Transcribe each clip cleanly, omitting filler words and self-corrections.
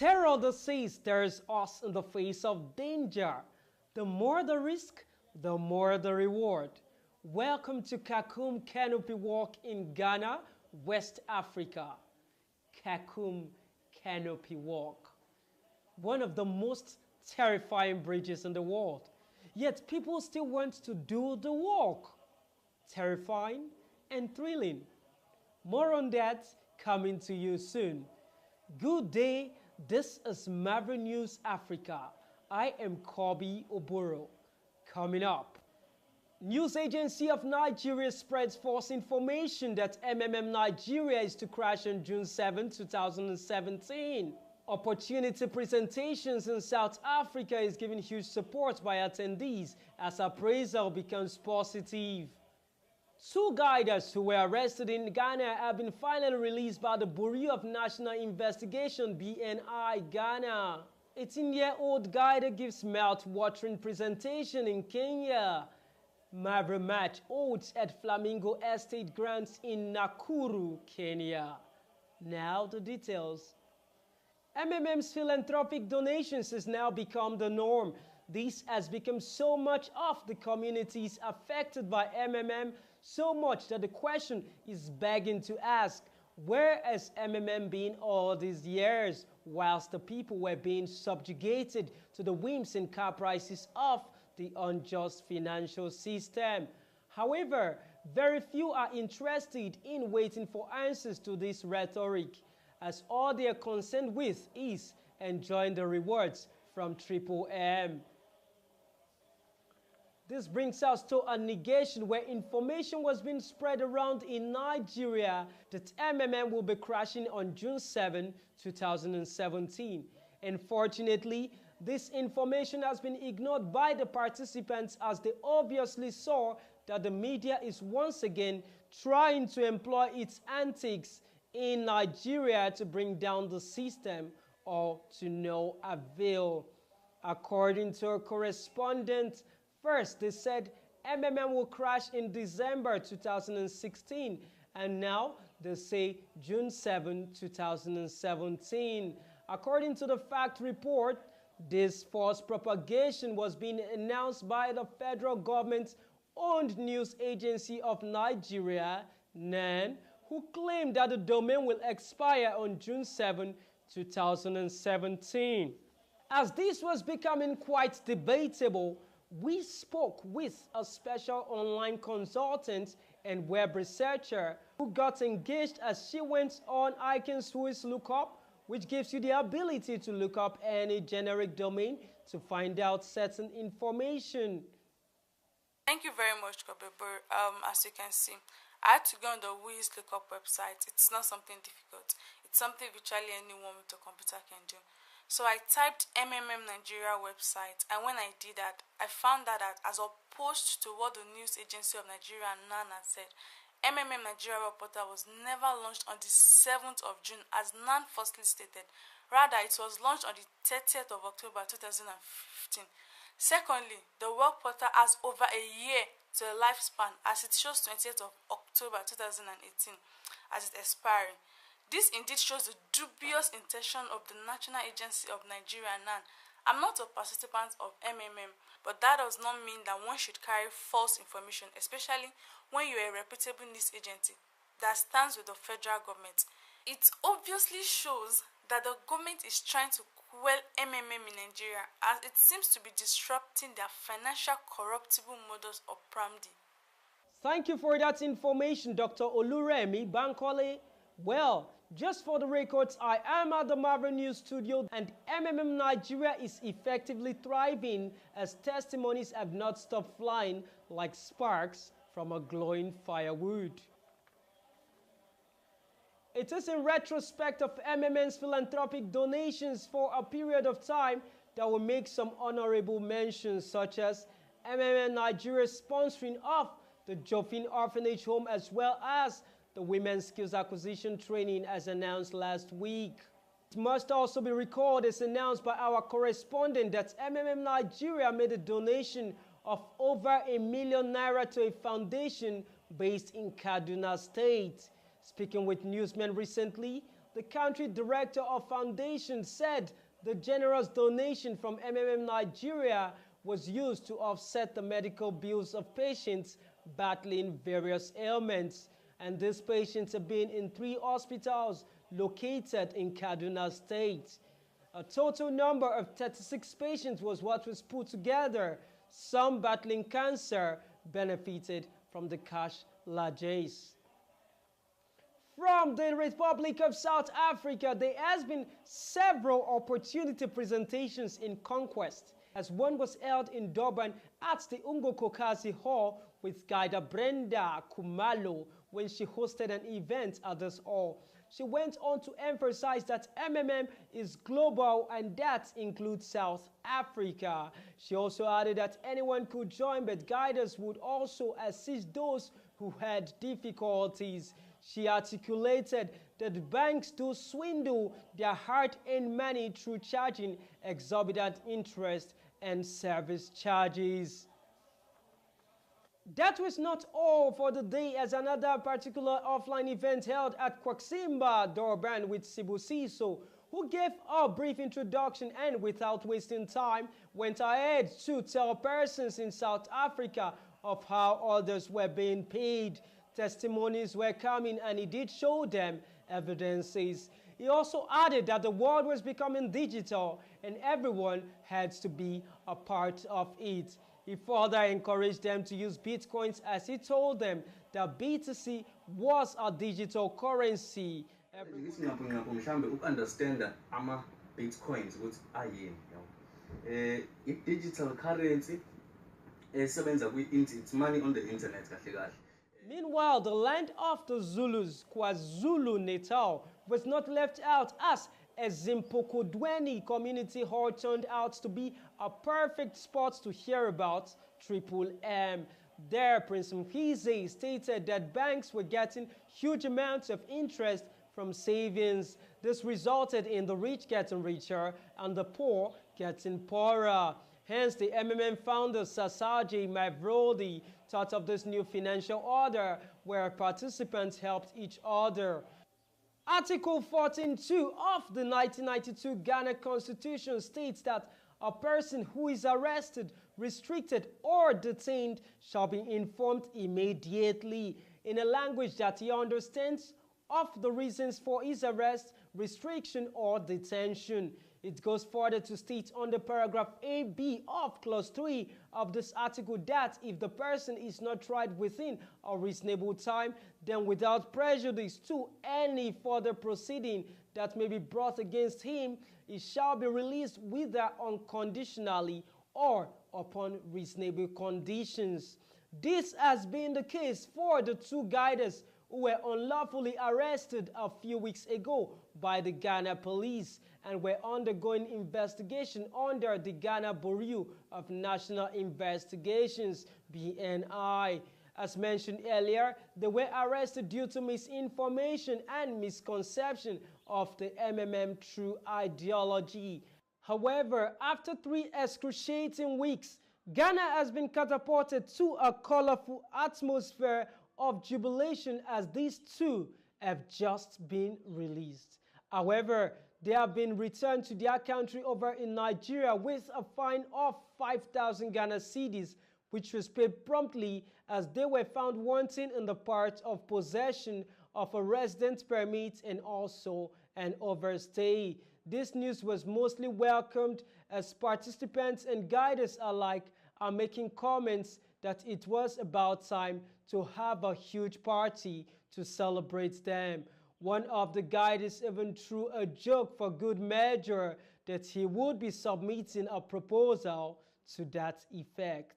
Terror disease stares us in the face of danger. The more the risk, the more the reward. Welcome to Kakum Canopy Walk in Ghana, West Africa. Kakum Canopy Walk. One of the most terrifying bridges in the world. Yet people still want to do the walk. Terrifying and thrilling. More on that coming to you soon. Good day, this is MAVRO News Africa. I am Kobe Oboro. Coming up, News Agency of Nigeria spreads false information that MMM Nigeria is to crash on June 7, 2017. Opportunity presentations in South Africa is given huge support by attendees as appraisal becomes positive. Two guiders who were arrested in Ghana have been finally released by the Bureau of National Investigation (BNI) Ghana. 18-year-old guider gives mouth-watering presentation in Kenya. MAVRO match odds at Flamingo Estate grants in Nakuru, Kenya. Now the details. MMM's philanthropic donations has now become the norm. This has become so much of the communities affected by MMM, so much that the question is begging to ask, where has MMM been all these years, whilst the people were being subjugated to the whims and caprices of the unjust financial system? However, very few are interested in waiting for answers to this rhetoric, as all they are concerned with is enjoying the rewards from MMM. This brings us to a negation where information was being spread around in Nigeria that MMM will be crashing on June 7, 2017. Unfortunately, this information has been ignored by the participants as they obviously saw that the media is once again trying to employ its antics in Nigeria to bring down the system, or to no avail. According to a correspondent, first they said MMM will crash in December 2016, and now they say June 7, 2017. According to the fact report, this false propagation was being announced by the federal government-owned News Agency of Nigeria, NAN, who claimed that the domain will expire on June 7, 2017. As this was becoming quite debatable, we spoke with a special online consultant and web researcher who got engaged as she went on iCanSwiss Lookup, which gives you the ability to look up any generic domain to find out certain information. Thank you very much, Kobeber. As you can see, I had to go on the WIS Lookup website. It's not something difficult. It's something virtually anyone with a computer can do. So I typed MMM Nigeria website, and when I did that, I found that as opposed to what the News Agency of Nigeria NAN had said, MMM Nigeria portal was never launched on the 7th of June as NAN firstly stated. Rather, it was launched on the 30th of October 2015. Secondly, the work portal has over a year to a lifespan, as it shows 20th of October 2018 as its expiring. This indeed shows the dubious intention of the National Agency of Nigeria NAN. I'm not a participant of MMM, but that does not mean that one should carry false information, especially when you are a reputable news agency that stands with the federal government. It obviously shows that the government is trying to quell MMM in Nigeria, as it seems to be disrupting their financial corruptible modus operandi. Thank you for that information, Dr. Oluremi Bankole. Well, just for the records, I am at the MAVRO News Studio, and MMM Nigeria is effectively thriving as testimonies have not stopped flying like sparks from a glowing firewood. It is in retrospect of MMM's philanthropic donations for a period of time that will make some honorable mentions, such as MMM Nigeria sponsoring of the Jofin Orphanage Home, as well as the Women's Skills Acquisition Training as announced last week. It must also be recalled, as announced by our correspondent, that MMM Nigeria made a donation of over ₦1 million to a foundation based in Kaduna State. Speaking with newsmen recently, the country director of foundation, said the generous donation from MMM Nigeria was used to offset the medical bills of patients battling various ailments. And these patients have been in 3 hospitals located in Kaduna State. A total number of 36 patients was what was put together. Some battling cancer benefited from the cash largesse. From the Republic of South Africa, there has been several opportunity presentations in Conquest, as one was held in Durban at the Ungokokazi Hall with guide Brenda Kumalo when she hosted an event at this hall. She went on to emphasize that MMM is global and that includes South Africa. She also added that anyone could join, but guiders would also assist those who had difficulties. She articulated that banks do swindle their hard-earned money through charging exorbitant interest and service charges. That was not all for the day, as another particular offline event held at Kwaksimba, Durban with Sibusiso, who gave a brief introduction and without wasting time went ahead to tell persons in South Africa of how others were being paid. Testimonies were coming and he did show them evidences. He also added that the world was becoming digital and everyone had to be a part of it. He further encouraged them to use bitcoins, as he told them that BTC was a digital currency. Understand bitcoins digital currency it's money on the internet. Meanwhile, the land of the Zulus, KwaZulu-Natal, was not left out, as Ezimpokodweni Community Hall turned out to be a perfect spot to hear about Triple M. There, Prince Mkhize stated that banks were getting huge amounts of interest from savings. This resulted in the rich getting richer and the poor getting poorer. Hence, the MMM founder Sasaji MAVRO thought of this new financial order where participants helped each other. Article 14.2 of the 1992 Ghana Constitution states that a person who is arrested, restricted, or detained shall be informed immediately in a language that he understands of the reasons for his arrest, restriction, or detention. It goes further to state under paragraph AB of clause 3 of this article that if the person is not tried within a reasonable time, then without prejudice to any further proceeding that may be brought against him, he shall be released whether unconditionally or upon reasonable conditions. This has been the case for the 2 guiders who were unlawfully arrested a few weeks ago by the Ghana police and were undergoing investigation under the Ghana Bureau of National Investigations, BNI. As mentioned earlier, they were arrested due to misinformation and misconception of the MMM true ideology. However, after 3 excruciating weeks, Ghana has been catapulted to a colorful atmosphere of jubilation as these 2 have just been released. However, they have been returned to their country over in Nigeria with a fine of 5,000 Ghana cedis, which was paid promptly as they were found wanting in the part of possession of a residence permit and also an overstay. This news was mostly welcomed as participants and guiders alike are making comments that it was about time to have a huge party to celebrate them. One of the guiders even threw a joke for good measure that he would be submitting a proposal to that effect.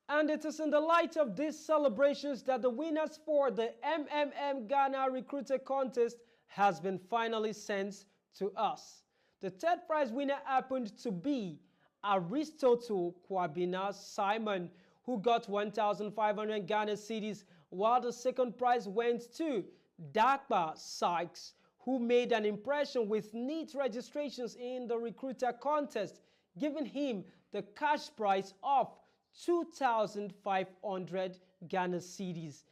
And it is in the light of these celebrations that the winners for the MMM Ghana Recruiter Contest has been finally sent to us. The 3rd prize winner happened to be Aristotle Kwabina Simon, who got 1,500 Ghana cedis, while the 2nd prize went to Dakba Sykes, who made an impression with neat registrations in the recruiter contest, giving him the cash prize of 2,500 Ghana cedis.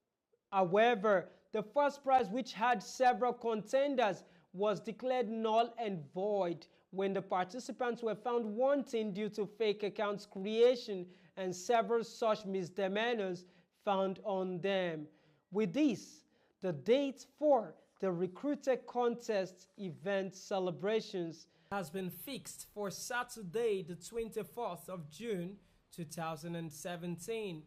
However, the first prize, which had several contenders, was declared null and void when the participants were found wanting due to fake accounts creation and several such misdemeanors found on them. With this, the date for the recruited contest event celebrations has been fixed for Saturday, the 24th of June, 2017.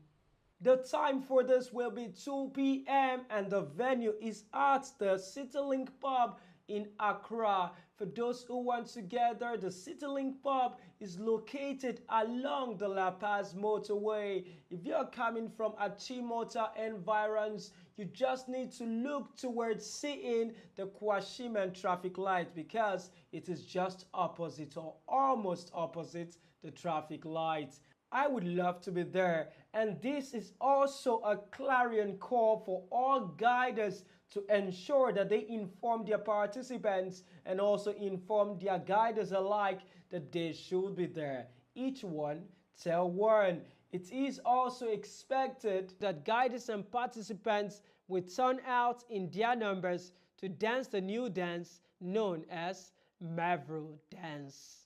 The time for this will be 2 p.m. and the venue is at the CityLink Pub in Accra. For those who want to gather, the CityLink Pub is located along the La Paz motorway. If you're coming from Achimota environs, you just need to look towards seeing the Kwashiman traffic light because it is just opposite or almost opposite the traffic lights. I would love to be there, and this is also a clarion call for all guiders to ensure that they inform their participants and also inform their guiders alike that they should be there. Each one tell one. It is also expected that guiders and participants will turn out in their numbers to dance the new dance known as MAVRO dance.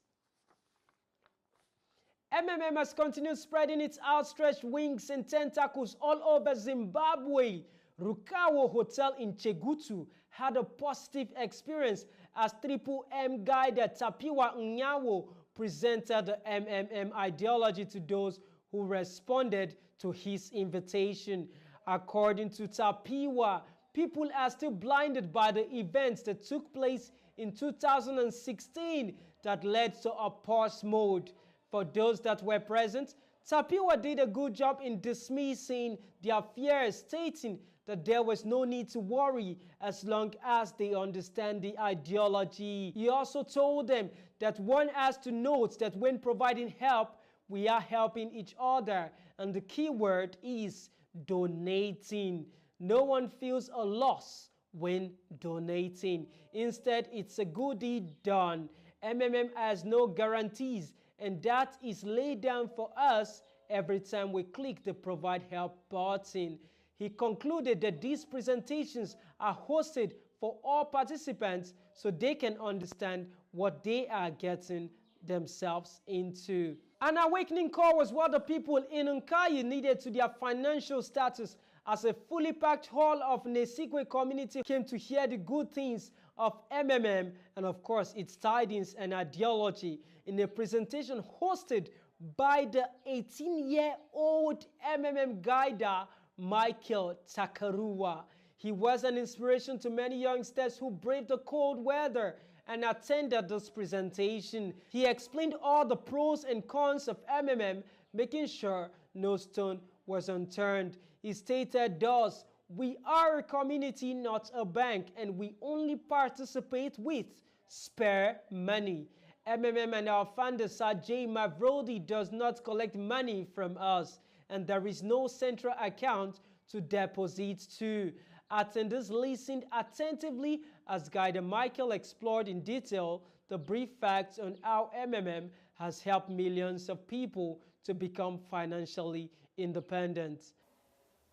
MMM has continued spreading its outstretched wings and tentacles all over Zimbabwe. Rukawo Hotel in Chegutu had a positive experience as Triple M guide Tapiwa Nyawo presented the MMM ideology to those who responded to his invitation. According to Tapiwa, people are still blinded by the events that took place in 2016 that led to a pause mode. For those that were present, Tapiwa did a good job in dismissing their fears, stating that there was no need to worry as long as they understand the ideology. He also told them that one has to note that when providing help, we are helping each other, and the key word is donating. No one feels a loss when donating. Instead, it's a good deed done. MMM has no guarantees, and that is laid down for us every time we click the Provide Help button. He concluded that these presentations are hosted for all participants so they can understand what they are getting themselves into. An awakening call was what the people in Nkayi needed to their financial status as a fully packed hall of Nesikwe community came to hear the good things of MMM and of course its tidings and ideology in a presentation hosted by the 18-year-old MMM guider Michael Takarua. He was an inspiration to many youngsters who braved the cold weather and attended this presentation. He explained all the pros and cons of MMM, making sure no stone was unturned. He stated thus, "We are a community, not a bank, and we only participate with spare money. MMM and our founder, Sir J. MAVRO, does not collect money from us, and there is no central account to deposit to." Attendees listened attentively as Guide Michael explored in detail the brief facts on how MMM has helped millions of people to become financially independent.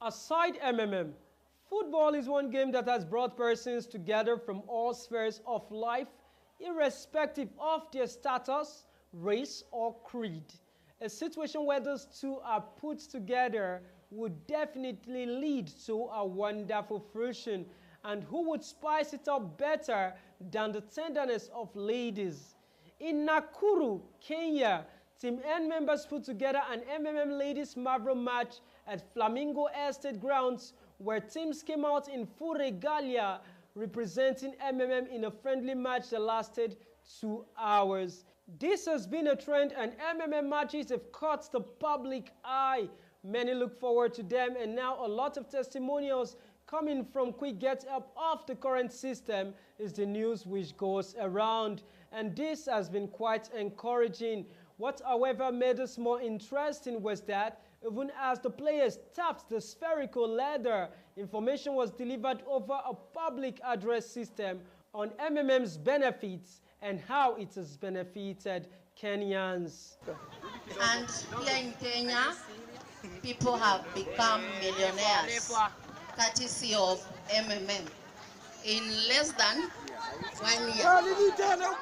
Aside MMM, football is one game that has brought persons together from all spheres of life, irrespective of their status, race, or creed. A situation where those two are put together would definitely lead to a wonderful fruition, and who would spice it up better than the tenderness of ladies? In Nakuru, Kenya, Team N members put together an MMM Ladies MAVRO match at Flamingo Estate grounds where teams came out in full regalia representing MMM in a friendly match that lasted 2 hours. This has been a trend and MMM matches have caught the public eye. Many look forward to them, and now a lot of testimonials coming from quick get up of the current system is the news which goes around, and this has been quite encouraging. What however made us more interesting was that even as the players tapped the spherical ladder, information was delivered over a public address system on MMM's benefits and how it has benefited Kenyans. And here in Kenya, people have become millionaires courtesy of MMM. In less than 1 year.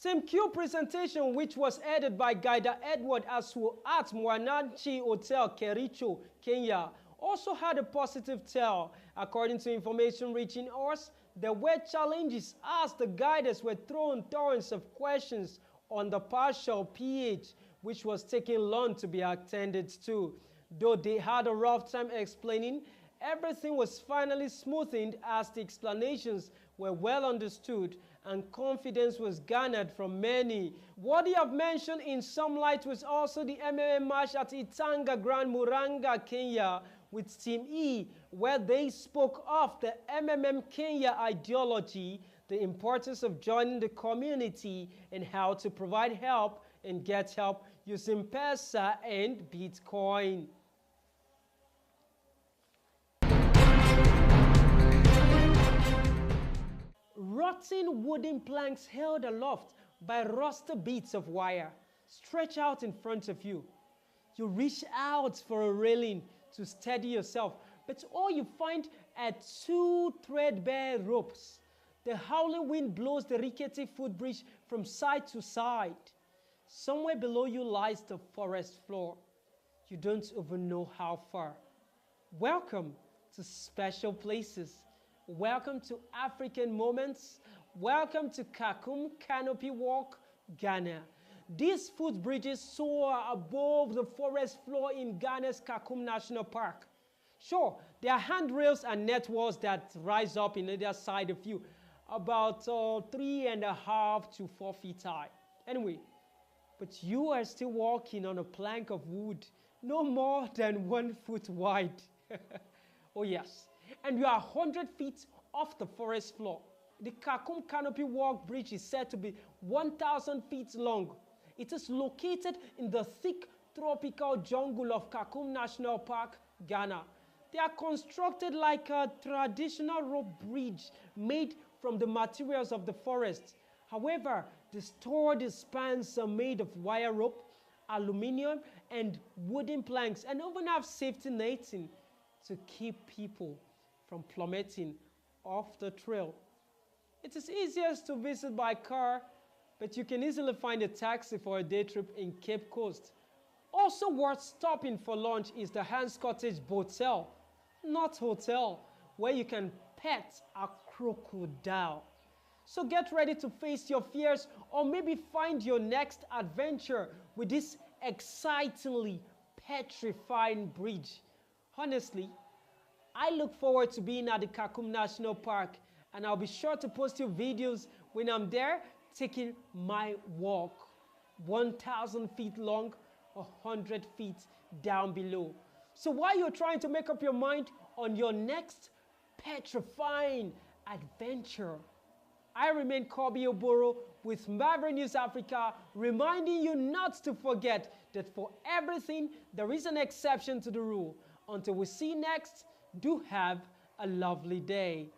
Team Q presentation, which was headed by Guider Edward Asu at Mwananchi Hotel, Kericho, Kenya, also had a positive tale. According to information reaching us, there were challenges as the guiders were thrown torrents of questions on the partial PH, which was taking long to be attended to. Though they had a rough time explaining, everything was finally smoothened as the explanations were well understood and confidence was garnered from many. Worthy of mention in some light was also the MMM match at Itanga Grand Muranga, Kenya, with Team E, where they spoke of the MMM Kenya ideology, the importance of joining the community, and how to provide help and get help using Pesa and Bitcoin. Rotten wooden planks held aloft by rusty bits of wire stretch out in front of you. You reach out for a railing to steady yourself, but all you find are two threadbare ropes. The howling wind blows the rickety footbridge from side to side. Somewhere below you lies the forest floor. You don't even know how far. Welcome to special places. Welcome to African Moments. Welcome to Kakum Canopy Walk, Ghana. These footbridges soar above the forest floor in Ghana's Kakum National Park. Sure, there are handrails and net walls that rise up in either side of you, about 3.5 to 4 feet high. Anyway, but you are still walking on a plank of wood, no more than 1 foot wide. Oh yes, and you are 100 feet off the forest floor. The Kakum Canopy Walk Bridge is said to be 1,000 feet long. It is located in the thick tropical jungle of Kakum National Park, Ghana. They are constructed like a traditional rope bridge made from the materials of the forest. However, the sturdy spans are made of wire rope, aluminium, and wooden planks, and even have safety netting to keep people from plummeting off the trail. It is easiest to visit by car, but you can easily find a taxi for a day trip in Cape Coast. Also worth stopping for lunch is the Hans Cottage Botel, not hotel, where you can pet a crocodile. So get ready to face your fears or maybe find your next adventure with this excitingly petrifying bridge. Honestly, I look forward to being at the Kakum National Park, and I'll be sure to post you videos when I'm there taking my walk. 1,000 feet long, 100 feet down below. So while you're trying to make up your mind on your next petrifying adventure, I remain Kobe Oboro with MAVRO News Africa, reminding you not to forget that for everything, there is an exception to the rule. Until we see you next, do have a lovely day.